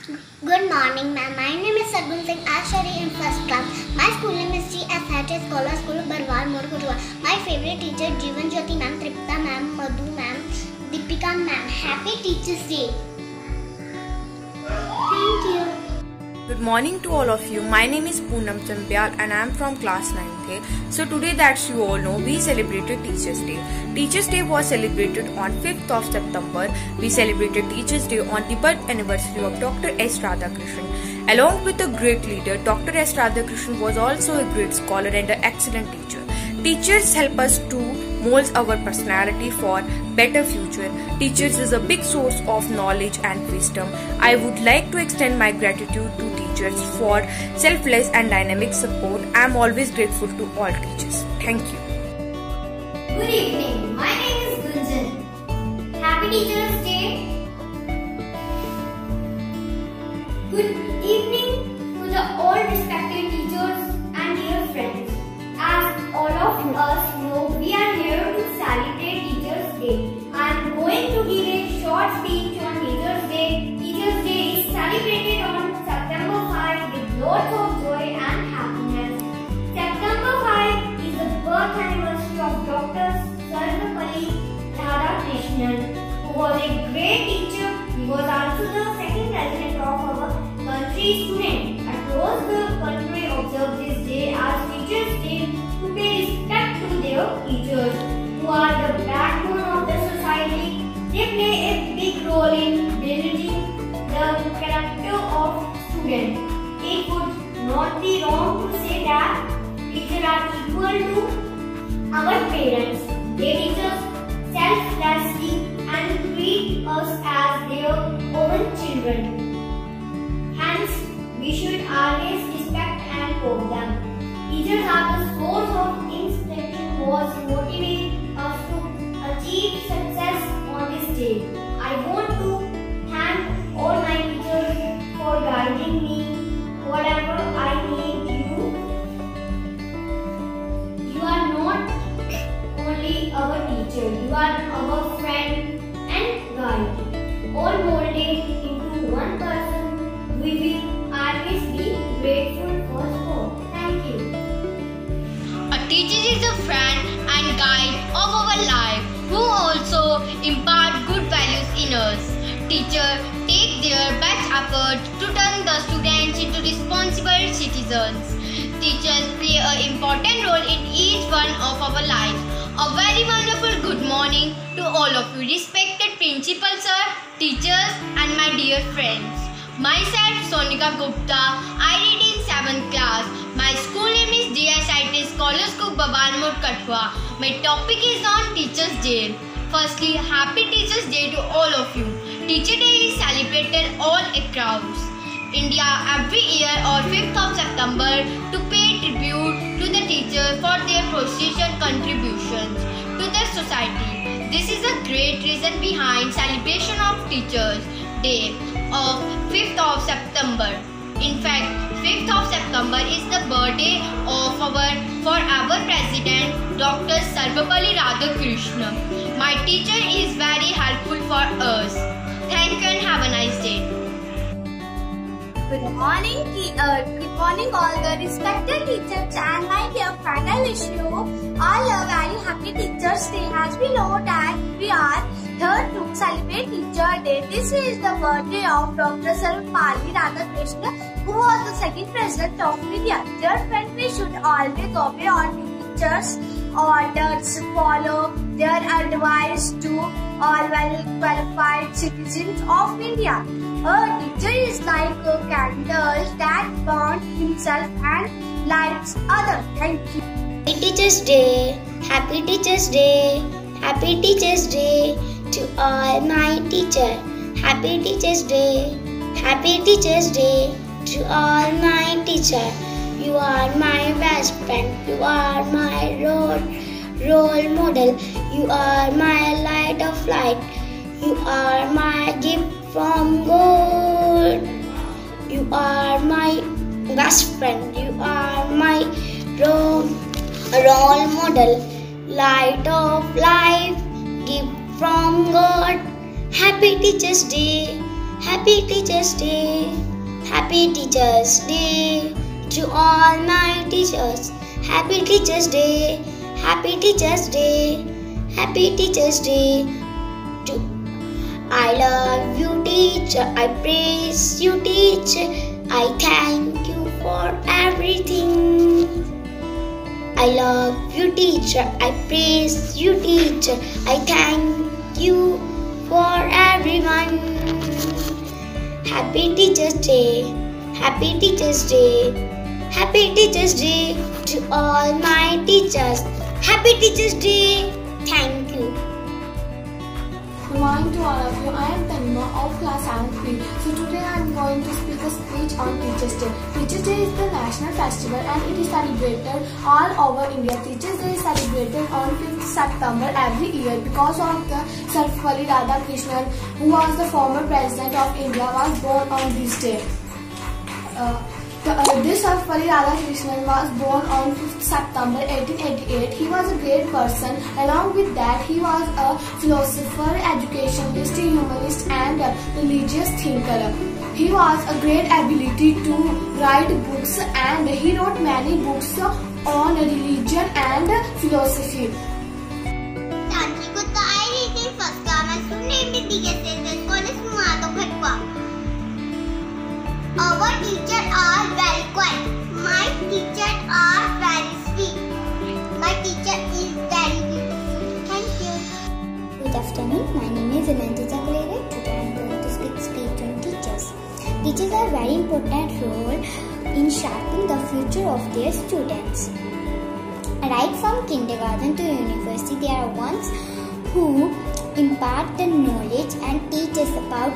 Good morning, ma'am. My name is Sargun Singh. I study in first class. My school name is GSH Scholar School, Barwar, Morkutwa. My favorite teacher, Jeevan Jyoti ma'am, Tripta ma'am, Madhu ma'am, Deepika ma'am. Happy Teachers Day. Thank you. Good morning to all of you. My name is Poonam Champial and I am from class 9th. So today, that you all know, we celebrated Teachers Day. Teachers Day was celebrated on 5th of September. We celebrated Teachers Day on the birth anniversary of Dr. S. Radhakrishnan. Along with a great leader, Dr. S. Radhakrishnan was also a great scholar and an excellent teacher. Teachers help us to mold our personality for better future. Teachers is a big source of knowledge and wisdom. I would like to extend my gratitude to teachers for selfless and dynamic support. I am always grateful to all teachers. Thank you. Good evening. My name is Gunjan. Happy Teachers Day. Good evening to the all respected teachers and dear friends. As all of us know, we are here to celebrate Teachers Day. I am going to give a short speech on Teachers Day. Teachers Day is celebrated on September 5 with lots of joy and happiness. September 5 is the birth anniversary of Dr. Sarvapalli Radhakrishnan, who was a great teacher. He was also the second president of our country's student. Across the country observe this day as Teachers Day to pay respect to their teachers, who are the backbone of the society. They play a big role in building the character of students. It would not be wrong to say that teachers are equal to our parents. They teach us selflessly and treat us as their own children. Hence, we should always respect and hope them. Teachers are the source of inspiration was motivate us to achieve success on this day. I want to thank all my teachers for guiding me whatever I need you. You are not only our teacher, you are our friend and guide. All molded into one person, we will always be grateful for support. Thank you. A teacher is a friend and guide of our life who also impart good values in us. Teachers take their best effort to turn the students into responsible citizens. Teachers play an important role in each one of our lives. A very wonderful good morning to all of you, respected principal sir, teachers and my dear friends. Myself Sonika Gupta, I read in 7th class. My school name is GSIT Scholar School, Babalmur, Katwa. My topic is on Teachers Day. Firstly, Happy Teachers Day to all of you. Teacher Day is celebrated all across India every year on 5th of September to pay tribute to the teachers for their precious contributions to the society. This is a great reason behind celebration of Teachers Day of 5th of September. In fact, 5th of September is the birthday of our forever President Dr. Sarvapalli Radhakrishnan. My teacher is very helpful for us. Thank you and have a nice day. Good morning all the respected teachers and my dear friend. I wish you all a very happy Teachers Day. As we know that we are here to celebrate Teacher Day. This is the birthday of Dr. Sarvapalli Radhakrishnan, who was the second president of India. Dear friend, we should always obey all the teachers' orders, follow their advice to all well-qualified citizens of India. A teacher is like a candle that burns himself and lights others. Thank you. Happy Teachers Day. Happy Teachers Day. Happy Teachers Day to all my teachers. Happy Teachers Day. Happy Teachers Day to all my teachers. You are my best friend. You are my role model. You are my light of light. You are my gift from God. You are my best friend. You are my role model. Light of life. Gift from God. Happy Teachers Day. Happy Teachers Day. Happy Teachers Day to all my teachers. Happy Teachers Day. Happy Teachers Day. Happy Teachers Day to I love you teacher. I praise you teacher. I thank you for everything. I love you teacher. I praise you teacher. I thank you for everyone. Happy Teachers Day. Happy Teachers Day. Happy Teachers Day to all my teachers. Happy Teachers Day. Thank you. Good morning to all of you. I am Tanma of class 7B. So today I am going to speak a speech on Teachers Day. Teachers Day is the national festival and it is celebrated all over India. Teachers Day is celebrated on 5th September every year because of the Sarvepalli Radhakrishnan, who was the former president of India, was born on this day. This Sarvepalli Radhakrishnan was born on 5th September 1888. He was a great person. Along with that, he was a philosopher, educationalist, humanist and religious thinker. He was a great ability to write books and he wrote many books on religion and philosophy. Sanchi ko tayo reading first class and student dedicated to college Mato Khatwa. Our teachers are very quiet. My teachers are very sweet. My teacher is very beautiful. Thank you. Good afternoon. My name is Anantita Kalere. Today I am going to speak on teachers. Teachers have a very important role in shaping the future of their students. Right from kindergarten to university, they are ones who impart the knowledge and teach us about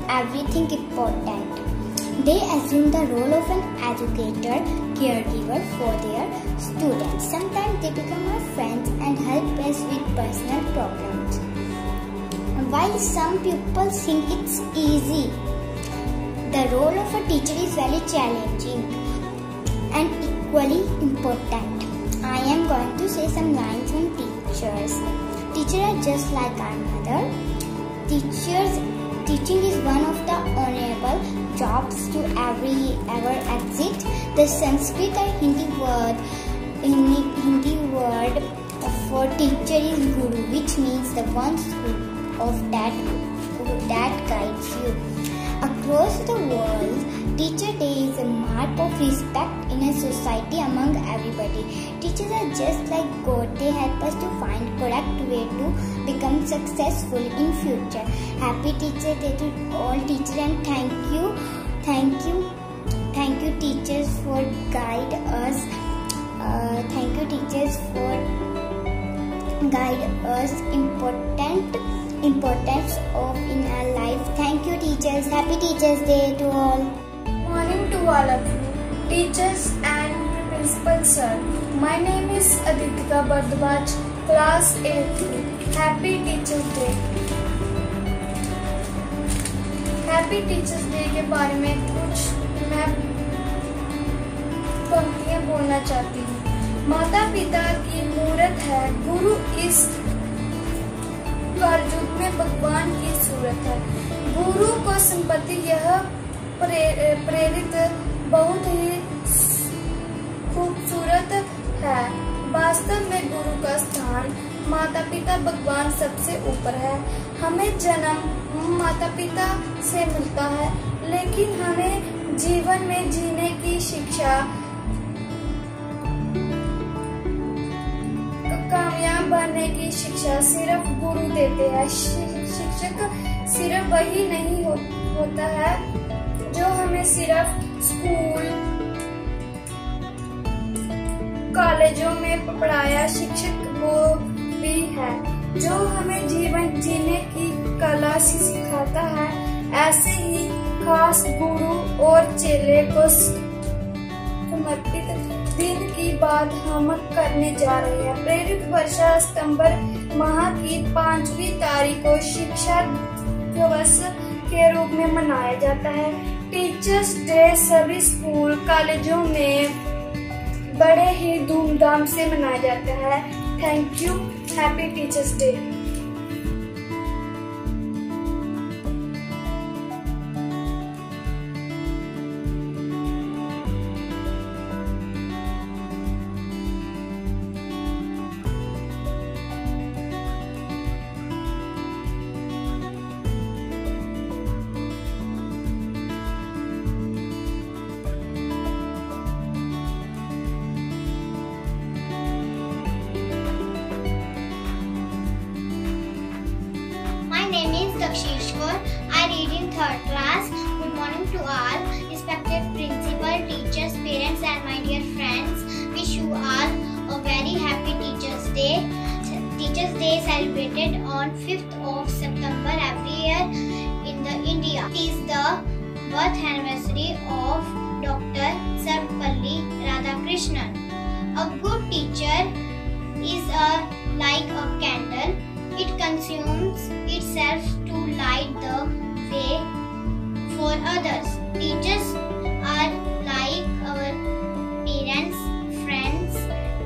everything important. They assume the role of an educator, caregiver for their students. Sometimes they become our friends and help us with personal problems. While some people think it's easy, the role of a teacher is very challenging and equally important. I am going to say some lines on teachers. Teachers are just like our mother. Teaching is one of the honorable jobs to ever exist. The Sanskrit or Hindi word for teacher is guru, which means the one that guides you. Across the world, Teacher Day is a mark of respect in a society among everybody. Teachers are just like God. They help us to find correct way to become successful in future. Happy Teacher Day to all teachers and thank you teachers for guide us. Thank you teachers for guide us importance of in our life. Thank you teachers. Happy Teachers Day to all. Morning to all of you, teachers and principal sir. My name is Aditika Bardwaj, class 8. Happy Teachers Day. Happy Teachers Day के बारे में कुछ मैं पंक्तियाँ बोलना चाहती हूँ। माता पिता की मूरत है, गुरु इस कारजुग में भगवान की सूरत है। गुरु को संपत्ति यह प्रेरित बहुत ही खूबसूरत है। वास्तव में गुरु का स्थान माता पिता भगवान सबसे ऊपर है। हमें जन्म माता पिता से मिलता है, लेकिन हमें जीवन में जीने की शिक्षा, कामयाब बनने की शिक्षा सिर्फ गुरु देते हैं। शिक्षक सिर्फ वही नहीं होता है जो हमें सिर्फ स्कूल कॉलेजों में पढ़ाया, शिक्षक वो भी है जो हमें जीवन जीने की कला सिखाता है। ऐसे ही खास गुरु और चेले को समर्पित दिन की बात हम करने जा रहे हैं। प्रेरित वर्षा सितंबर माह की 5वीं तारीख को शिक्षा दिवस के रूप में मनाया जाता है। टीचर्स डे सभी स्कूल कॉलेजों में बड़े ही धूमधाम से मनाया जाता है। Thank you. Happy teachers day. third class. Good morning to all. Respected principal, teachers, parents and my dear friends. Wish you all a very happy Teachers' Day. Teachers' Day is celebrated on 5th of September every year in the India. It is the birth anniversary of Dr. Sarvepalli Radhakrishnan. A good teacher is like a candle. It consumes itself to light the way for others. Teachers are like our parents, friends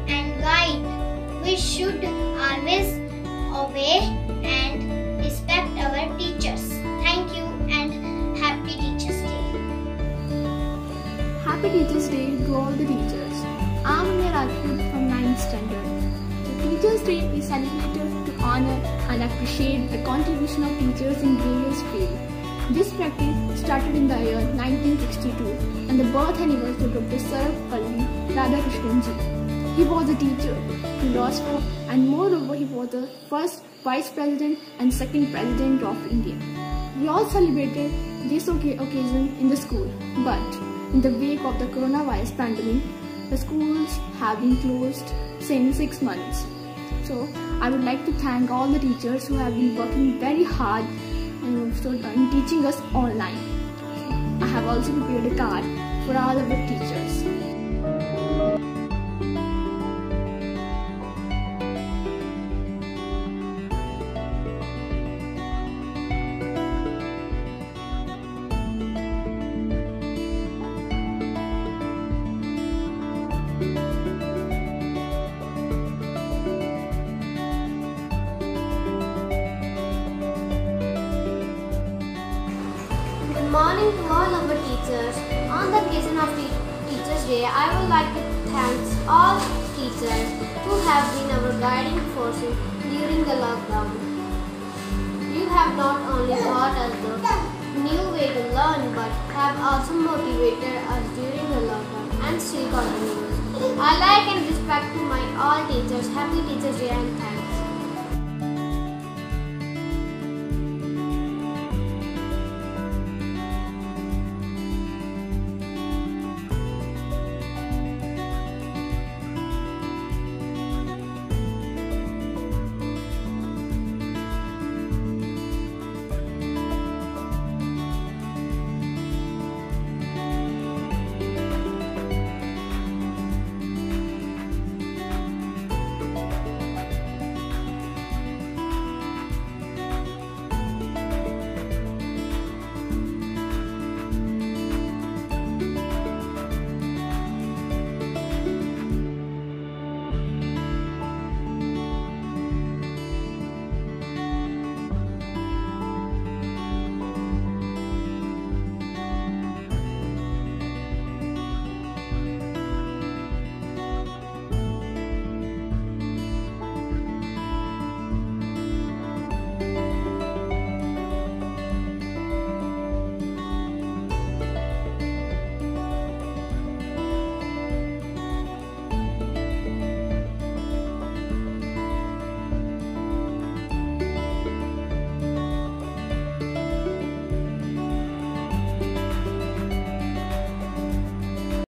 and guide. We should always obey and respect our teachers. Thank you and happy Teachers' Day. Happy Teachers' Day to all the teachers. I am Amna Rajput from 9th standard. The Teachers' Day is celebrated to honor and appreciate the contribution of teachers in various fields. This practice started in the year 1962 and the birth anniversary of Dr. Sarvepalli Radhakrishnan ji. He was a teacher, philosopher and moreover he was the first Vice President and second President of India. We all celebrated this occasion in the school, but in the wake of the coronavirus pandemic, the schools have been closed since 6 months. So I would like to thank all the teachers who have been working very hard in teaching us online. I have also prepared a card for all of the teachers. Good morning to all our teachers. On the occasion of Teachers' Day, I would like to thank all teachers who have been our guiding forces during the lockdown. You have not only taught us the new way to learn but have also motivated us during the lockdown and still continues. I like and respect to my all teachers. Happy Teachers' Day and thanks.